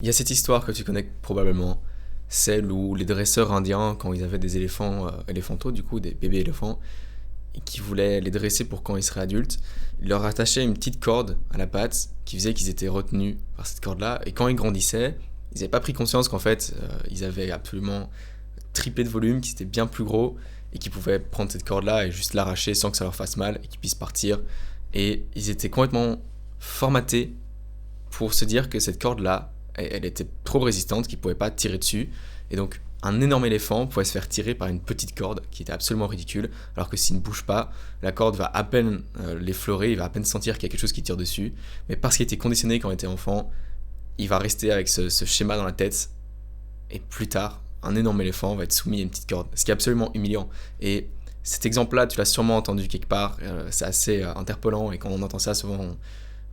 Il y a cette histoire que tu connais probablement, celle où les dresseurs indiens, quand ils avaient des éléphants, éléphantaux, du coup, des bébés éléphants, et qui voulaient les dresser pour quand ils seraient adultes, ils leur attachaient une petite corde à la patte qui faisait qu'ils étaient retenus par cette corde-là, et quand ils grandissaient, ils n'avaient pas pris conscience qu'en fait, ils avaient absolument triplé de volume, qu'ils étaient bien plus gros, et qu'ils pouvaient prendre cette corde-là et juste l'arracher sans que ça leur fasse mal, et qu'ils puissent partir. Et ils étaient complètement formatés pour se dire que cette corde-là, elle était trop résistante, qu'ils ne pouvaient pas tirer dessus. Et donc, un énorme éléphant pouvait se faire tirer par une petite corde qui était absolument ridicule, alors que s'il ne bouge pas, la corde va à peine l'effleurer, il va à peine sentir qu'il y a quelque chose qui tire dessus. Mais parce qu'il était conditionné quand il était enfant, il va rester avec ce schéma dans la tête. Et plus tard, un énorme éléphant va être soumis à une petite corde, ce qui est absolument humiliant. Et cet exemple-là, tu l'as sûrement entendu quelque part, c'est assez interpellant, et quand on entend ça, souvent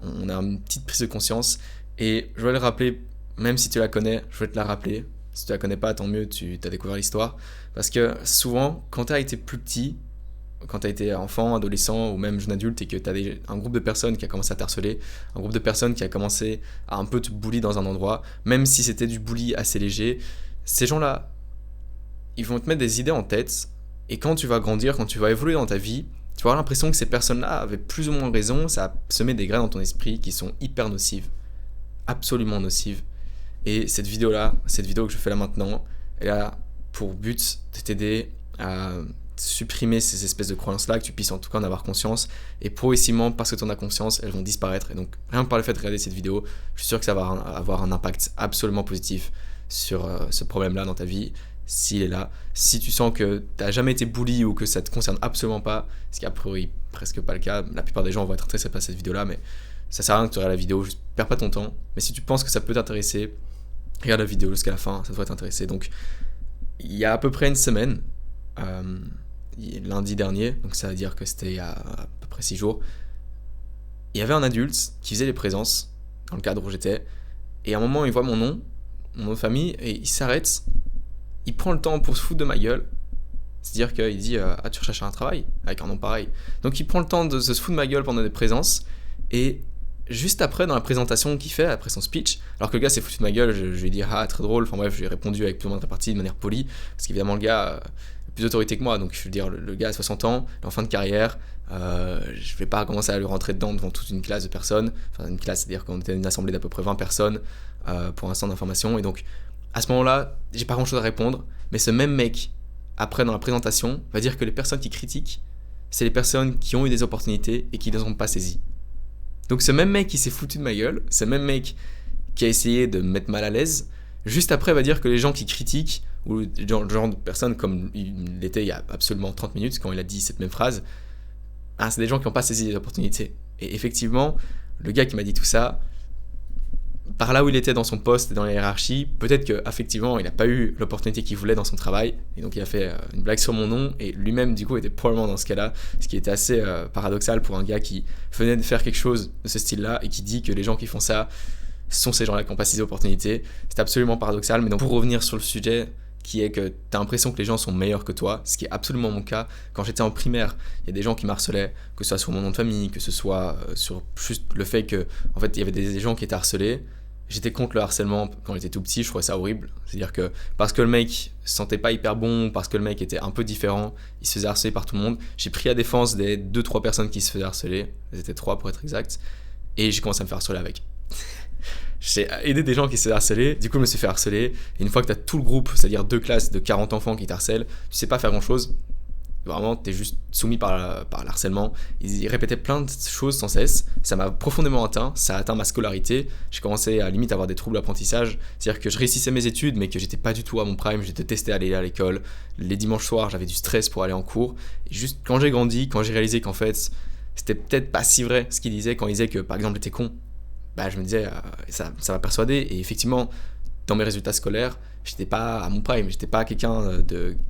on a une petite prise de conscience. Et je vais le rappeler, même si tu la connais, je vais te la rappeler. Si tu la connais pas, tant mieux, tu as découvert l'histoire. Parce que souvent, quand tu as été plus petit, quand tu as été enfant, adolescent ou même jeune adulte et que tu as un groupe de personnes qui a commencé à t'harceler, un groupe de personnes qui a commencé à un peu te bully dans un endroit, même si c'était du bully assez léger, ces gens-là, ils vont te mettre des idées en tête. Et quand tu vas grandir, quand tu vas évoluer dans ta vie, tu vas avoir l'impression que ces personnes-là avaient plus ou moins raison. Ça semer des graines dans ton esprit qui sont hyper nocives, absolument nocives. Et cette vidéo-là, cette vidéo que je fais là maintenant, elle a pour but de t'aider à supprimer ces espèces de croyances-là, que tu puisses en tout cas en avoir conscience. Et progressivement, parce que tu en as conscience, elles vont disparaître. Et donc, rien que par le fait de regarder cette vidéo, je suis sûr que ça va avoir un impact absolument positif sur ce problème-là dans ta vie, s'il est là. Si tu sens que tu n'as jamais été bully ou que ça te concerne absolument pas, ce qui est a priori presque pas le cas, la plupart des gens vont être intéressés par cette vidéo-là, mais ça sert à rien que tu regardes la vidéo, juste perds pas ton temps. Mais si tu penses que ça peut t'intéresser, regarde la vidéo jusqu'à la fin, ça devrait t'intéresser. Donc, il y a à peu près une semaine, lundi dernier, donc ça veut dire que c'était il y a à peu près 6 jours, il y avait un adulte qui faisait les présences dans le cadre où j'étais, et à un moment, il voit mon nom de famille, et il s'arrête, il prend le temps pour se foutre de ma gueule, c'est-à-dire qu'il dit ah, tu recherches un travail avec un nom pareil. Donc il prend le temps de se foutre de ma gueule pendant des présences, et juste après, dans la présentation qu'il fait, après son speech, alors que le gars s'est foutu de ma gueule, je lui ai dit ah, très drôle, enfin bref, je lui ai répondu avec plus ou moins de répartie, de manière polie, parce qu'évidemment, le gars a plus d'autorité que moi, donc je veux dire, le gars a 60 ans, il est en fin de carrière, je vais pas commencer à lui rentrer dedans devant toute une classe de personnes, enfin une classe, c'est-à-dire qu'on était une assemblée d'à peu près 20 personnes pour un centre d'information, et donc à ce moment-là, j'ai pas grand-chose à répondre, mais ce même mec, après dans la présentation, va dire que les personnes qui critiquent, c'est les personnes qui ont eu des opportunités et qui ne les ont pas saisies. Donc ce même mec qui s'est foutu de ma gueule, ce même mec qui a essayé de me mettre mal à l'aise, juste après va dire que les gens qui critiquent, ou le genre de personnes comme il l'était il y a absolument 30 minutes quand il a dit cette même phrase, ah, c'est des gens qui n'ont pas saisi les opportunités. Et effectivement, le gars qui m'a dit tout ça, par là où il était dans son poste et dans la hiérarchie, peut-être qu'effectivement il n'a pas eu l'opportunité qu'il voulait dans son travail, et donc il a fait une blague sur mon nom, et lui-même du coup était probablement dans ce cas-là, ce qui était assez paradoxal pour un gars qui venait de faire quelque chose de ce style-là, et qui dit que les gens qui font ça sont ces gens-là qui n'ont pas saisi l'opportunité. C'est absolument paradoxal, mais donc pour revenir sur le sujet, qui est que tu as l'impression que les gens sont meilleurs que toi, ce qui est absolument mon cas. Quand j'étais en primaire, il y a des gens qui m'harcelaient, que ce soit sur mon nom de famille, que ce soit sur juste le fait que, en fait, il y avait des gens qui étaient harcelés. J'étais contre le harcèlement quand j'étais tout petit, je trouvais ça horrible. C'est-à-dire que parce que le mec se sentait pas hyper bon, parce que le mec était un peu différent, il se faisait harceler par tout le monde. J'ai pris la défense des 2-3 personnes qui se faisaient harceler, elles étaient 3 pour être exact, et j'ai commencé à me faire harceler avec. J'ai aidé des gens qui se faisaient harceler, du coup je me suis fait harceler, et une fois que tu as tout le groupe, c'est-à-dire 2 classes de 40 enfants qui t'harcèlent, tu sais pas faire grand-chose. Vraiment, t'es juste soumis par l'harcèlement. Ils répétaient plein de choses sans cesse. Ça m'a profondément atteint. Ça a atteint ma scolarité. J'ai commencé à limite avoir des troubles d'apprentissage. C'est-à-dire que je réussissais mes études, mais que j'étais pas du tout à mon prime. J'ai détesté aller à l'école. Les dimanches soirs, j'avais du stress pour aller en cours. Et juste quand j'ai grandi, quand j'ai réalisé qu'en fait, c'était peut-être pas si vrai ce qu'il disait quand il disait que par exemple j'étais con, bah je me disais, ça m'a persuadé. Et effectivement, dans mes résultats scolaires, j'étais pas à mon prime, j'étais pas quelqu'un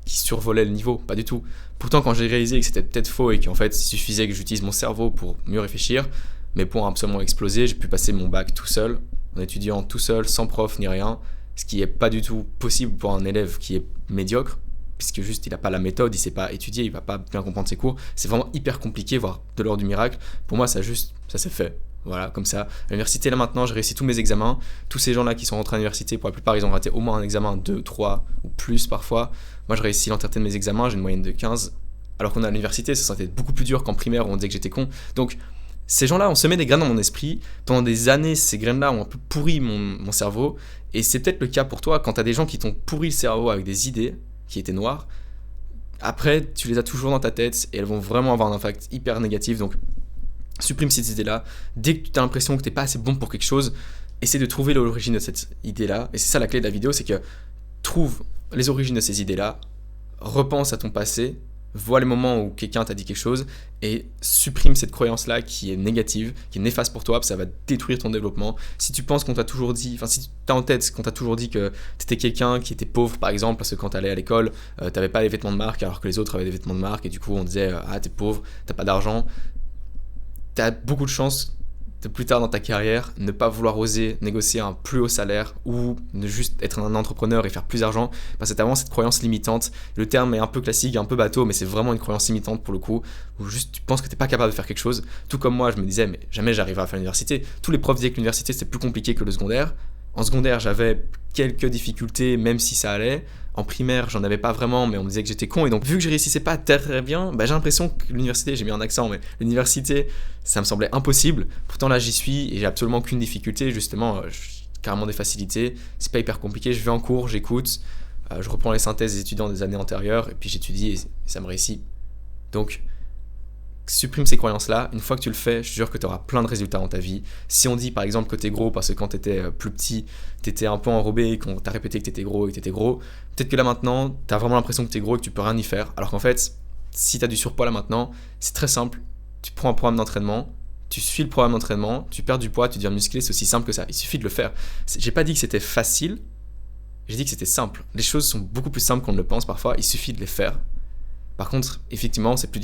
qui survolait le niveau, pas du tout. Pourtant, quand j'ai réalisé que c'était peut-être faux et qu'en fait, il suffisait que j'utilise mon cerveau pour mieux réfléchir, mes points ont absolument explosé. J'ai pu passer mon bac tout seul, en étudiant tout seul, sans prof ni rien, ce qui est pas du tout possible pour un élève qui est médiocre, puisque juste il a pas la méthode, il sait pas étudier, il va pas bien comprendre ses cours. C'est vraiment hyper compliqué, voire de l'ordre du miracle. Pour moi, ça s'est fait. Voilà, comme ça. À l'université, là maintenant, j'ai réussi tous mes examens. Tous ces gens-là qui sont rentrés à l'université, pour la plupart, ils ont raté au moins un examen, 2, 3 ou plus parfois. Moi, j'ai réussi l'entièreté de mes examens, j'ai une moyenne de 15. Alors qu'on est à l'université, ça serait beaucoup plus dur qu'en primaire où on disait que j'étais con. Donc, ces gens-là ont semé des graines dans mon esprit. Pendant des années, ces graines-là ont un peu pourri mon cerveau. Et c'est peut-être le cas pour toi quand t'as des gens qui t'ont pourri le cerveau avec des idées qui étaient noires. Après, tu les as toujours dans ta tête et elles vont vraiment avoir un impact hyper négatif. Donc, supprime cette idée-là. Dès que tu as l'impression que tu n'es pas assez bon pour quelque chose, essaie de trouver l'origine de cette idée-là. Et c'est ça la clé de la vidéo, c'est que trouve les origines de ces idées-là, repense à ton passé, vois les moments où quelqu'un t'a dit quelque chose et supprime cette croyance-là qui est négative, qui est néfaste pour toi, parce que ça va détruire ton développement. Si tu penses qu'on t'a toujours dit, enfin si tu as en tête qu'on t'a toujours dit que tu étais quelqu'un qui était pauvre par exemple, parce que quand tu allais à l'école, tu n'avais pas les vêtements de marque alors que les autres avaient des vêtements de marque et du coup on disait ah t'es pauvre, t'as pas d'argent, t'as beaucoup de chance de plus tard dans ta carrière ne pas vouloir oser négocier un plus haut salaire ou ne juste être un entrepreneur et faire plus d'argent parce que t'as vraiment cette croyance limitante. Le terme est un peu classique, un peu bateau, mais c'est vraiment une croyance limitante pour le coup, où juste tu penses que t'es pas capable de faire quelque chose. Tout comme moi, je me disais mais jamais j'arriverai à faire l'université. Tous les profs disaient que l'université c'était plus compliqué que le secondaire. En secondaire, j'avais quelques difficultés, même si ça allait. En primaire, j'en avais pas vraiment, mais on me disait que j'étais con. Et donc, vu que je réussissais pas très bien, j'ai l'impression que l'université, j'ai mis un accent, mais l'université, ça me semblait impossible. Pourtant, là, j'y suis et j'ai absolument aucune difficulté. Justement, carrément des facilités. C'est pas hyper compliqué. Je vais en cours, j'écoute, je reprends les synthèses des étudiants des années antérieures, et puis j'étudie et ça me réussit. Donc, supprime ces croyances-là. Une fois que tu le fais, je te jure que tu auras plein de résultats dans ta vie. Si on dit par exemple que t'es gros parce que quand t'étais plus petit, t'étais un peu enrobé, qu'on t'a répété que t'étais gros et que t'étais gros, peut-être que là maintenant, t'as vraiment l'impression que t'es gros et que tu peux rien y faire. Alors qu'en fait, si t'as du surpoids là maintenant, c'est très simple. Tu prends un programme d'entraînement, tu suis le programme d'entraînement, tu perds du poids, tu deviens musclé, c'est aussi simple que ça. Il suffit de le faire. J'ai pas dit que c'était facile, j'ai dit que c'était simple. Les choses sont beaucoup plus simples qu'on ne le pense parfois, il suffit de les faire. Par contre, effectivement, c'est plus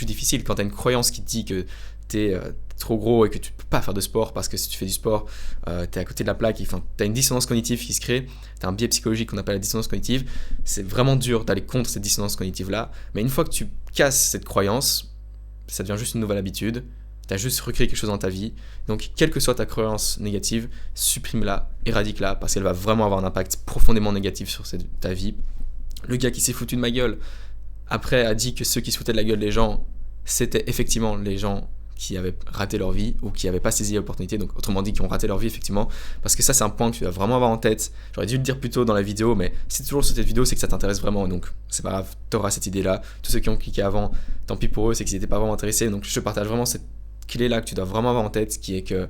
difficile quand tu as une croyance qui te dit que tu es trop gros et que tu ne peux pas faire de sport parce que si tu fais du sport, tu es à côté de la plaque, tu as une dissonance cognitive qui se crée, tu as un biais psychologique qu'on appelle la dissonance cognitive. C'est vraiment dur d'aller contre cette dissonance cognitive-là, mais une fois que tu casses cette croyance, ça devient juste une nouvelle habitude, tu as juste recréé quelque chose dans ta vie. Donc, quelle que soit ta croyance négative, supprime-la, éradique-la, parce qu'elle va vraiment avoir un impact profondément négatif sur ta vie. Le gars qui s'est foutu de ma gueule, après a dit que ceux qui se foutaient de la gueule des gens, c'était effectivement les gens qui avaient raté leur vie ou qui n'avaient pas saisi l'opportunité, donc autrement dit qui ont raté leur vie effectivement, parce que ça c'est un point que tu dois vraiment avoir en tête. J'aurais dû le dire plus tôt dans la vidéo, mais si c'est toujours sur cette vidéo, c'est que ça t'intéresse vraiment, donc c'est pas grave, t'auras cette idée-là. Tous ceux qui ont cliqué avant, tant pis pour eux, c'est qu'ils n'étaient pas vraiment intéressés, donc je te partage vraiment cette clé-là que tu dois vraiment avoir en tête, qui est que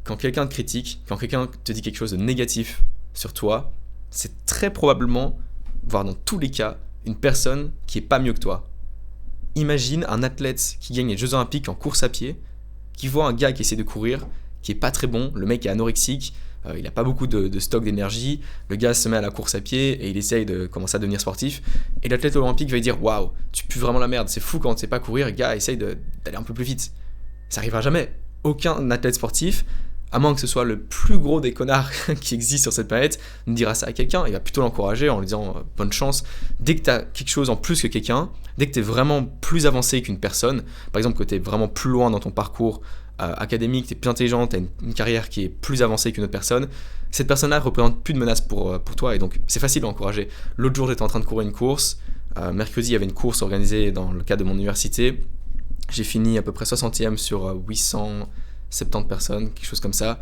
quand quelqu'un te critique, quand quelqu'un te dit quelque chose de négatif sur toi, c'est très probablement, voire dans tous les cas, une personne qui est pas mieux que toi. Imagine un athlète qui gagne les Jeux Olympiques en course à pied, qui voit un gars qui essaie de courir, qui est pas très bon, le mec est anorexique, il a pas beaucoup de stock d'énergie, le gars se met à la course à pied et il essaye de commencer à devenir sportif, et l'athlète olympique va lui dire waouh, tu pues vraiment la merde, c'est fou quand tu sais pas courir, gars, essaye d'aller un peu plus vite. Ça arrivera jamais. Aucun athlète sportif, à moins que ce soit le plus gros des connards qui existent sur cette planète, ne dira ça à quelqu'un. Il va plutôt l'encourager en lui disant bonne chance. Dès que tu as quelque chose en plus que quelqu'un, dès que tu es vraiment plus avancé qu'une personne, par exemple que tu es vraiment plus loin dans ton parcours académique, tu es plus intelligent, tu as une carrière qui est plus avancée qu'une autre personne, cette personne-là ne représente plus de menace pour toi et donc c'est facile de l'encourager. L'autre jour, j'étais en train de courir une course. Mercredi, il y avait une course organisée dans le cadre de mon université. J'ai fini à peu près 60e sur 870 personnes, quelque chose comme ça.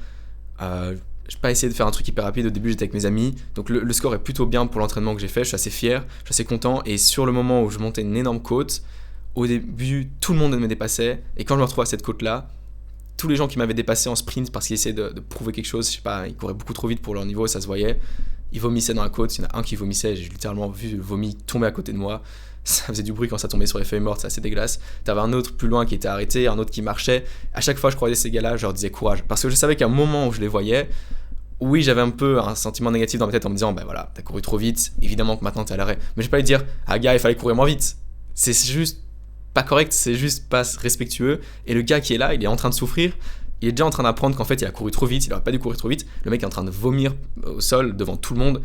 J'ai pas essayé de faire un truc hyper rapide. Au début, j'étais avec mes amis. Donc le score est plutôt bien pour l'entraînement que j'ai fait. Je suis assez fier, je suis assez content. Et sur le moment où je montais une énorme côte, au début, tout le monde me dépassait. Et quand je me retrouve à cette côte-là, tous les gens qui m'avaient dépassé en sprint parce qu'ils essayaient de prouver quelque chose, je sais pas, ils couraient beaucoup trop vite pour leur niveau, ça se voyait. Ils vomissaient dans la côte. Il y en a un qui vomissait. J'ai littéralement vu le vomi tomber à côté de moi. Ça faisait du bruit quand ça tombait sur les feuilles mortes, c'est assez dégueulasse. T'avais un autre plus loin qui était arrêté, un autre qui marchait. À chaque fois je croisais ces gars-là, je leur disais courage. Parce que je savais qu'à un moment où je les voyais, oui, j'avais un peu un sentiment négatif dans ma tête en me disant, ben voilà, t'as couru trop vite, évidemment que maintenant t'es à l'arrêt. Mais je vais pas lui dire, ah gars, il fallait courir moins vite. C'est juste pas correct, c'est juste pas respectueux. Et le gars qui est là, il est en train de souffrir. Il est déjà en train d'apprendre qu'en fait il a couru trop vite, il aurait pas dû courir trop vite. Le mec est en train de vomir au sol devant tout le monde.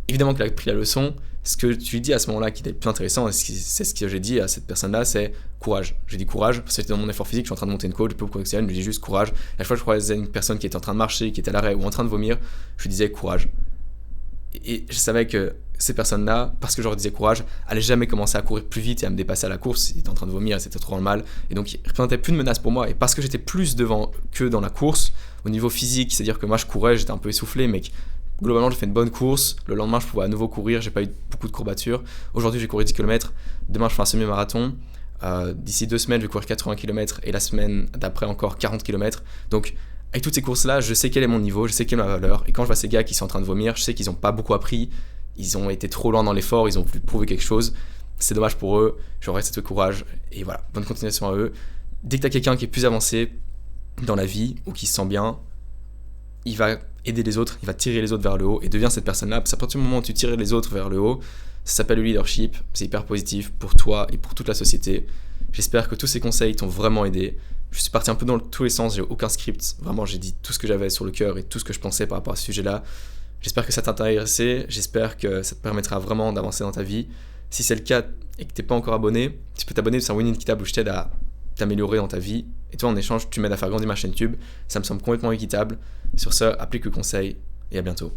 Évidemment qu'il a pris la leçon, ce que tu lui dis à ce moment-là qui était le plus intéressant, c'est ce que j'ai dit à cette personne-là, c'est courage. J'ai dit courage, parce que c'était dans mon effort physique, je suis en train de monter une côte, je peux vous je lui dis juste courage. À chaque fois que je croisais une personne qui était en train de marcher, qui était à l'arrêt ou en train de vomir, je lui disais courage. Et je savais que ces personnes-là, parce que je leur disais courage, allaient jamais commencer à courir plus vite et à me dépasser à la course. Ils étaient en train de vomir, c'était trop dans le mal. Et donc, ils ne représentaient plus de menace pour moi. Et parce que j'étais plus devant qu'eux dans la course, au niveau physique, c'est-à-dire que moi je courais, j'étais un peu essoufflé, mais globalement, j'ai fait une bonne course. Le lendemain, je pouvais à nouveau courir, j'ai pas eu beaucoup de courbatures. Aujourd'hui, j'ai couru 10 km. Demain, je fais un semi-marathon. D'ici 2 semaines, je vais courir 80 km. Et la semaine d'après, encore 40 km. Donc, avec toutes ces courses-là, je sais quel est mon niveau, je sais quelle est ma valeur. Et quand je vois ces gars qui sont en train de vomir, je sais qu'ils n'ont pas beaucoup appris. Ils ont été trop loin dans l'effort, ils ont voulu prouver quelque chose. C'est dommage pour eux. Je leur reste courage. Et voilà, bonne continuation à eux. Dès que tu as quelqu'un qui est plus avancé dans la vie ou qui se sent bien, il va aider les autres, il va tirer les autres vers le haut et devient cette personne-là. Parce qu'à partir du moment où tu tires les autres vers le haut, ça s'appelle le leadership. C'est hyper positif pour toi et pour toute la société. J'espère que tous ces conseils t'ont vraiment aidé. Je suis parti un peu dans tous les sens, j'ai aucun script. Vraiment, j'ai dit tout ce que j'avais sur le cœur et tout ce que je pensais par rapport à ce sujet-là. J'espère que ça t'a intéressé, j'espère que ça te permettra vraiment d'avancer dans ta vie. Si c'est le cas et que t'es pas encore abonné, tu peux t'abonner, c'est un Winning Équitable où je t'aide à t'améliorer dans ta vie. Et toi, en échange, tu m'aides à faire grandir ma chaîne YouTube. Ça me semble complètement équitable. Sur ce, applique le conseil et à bientôt.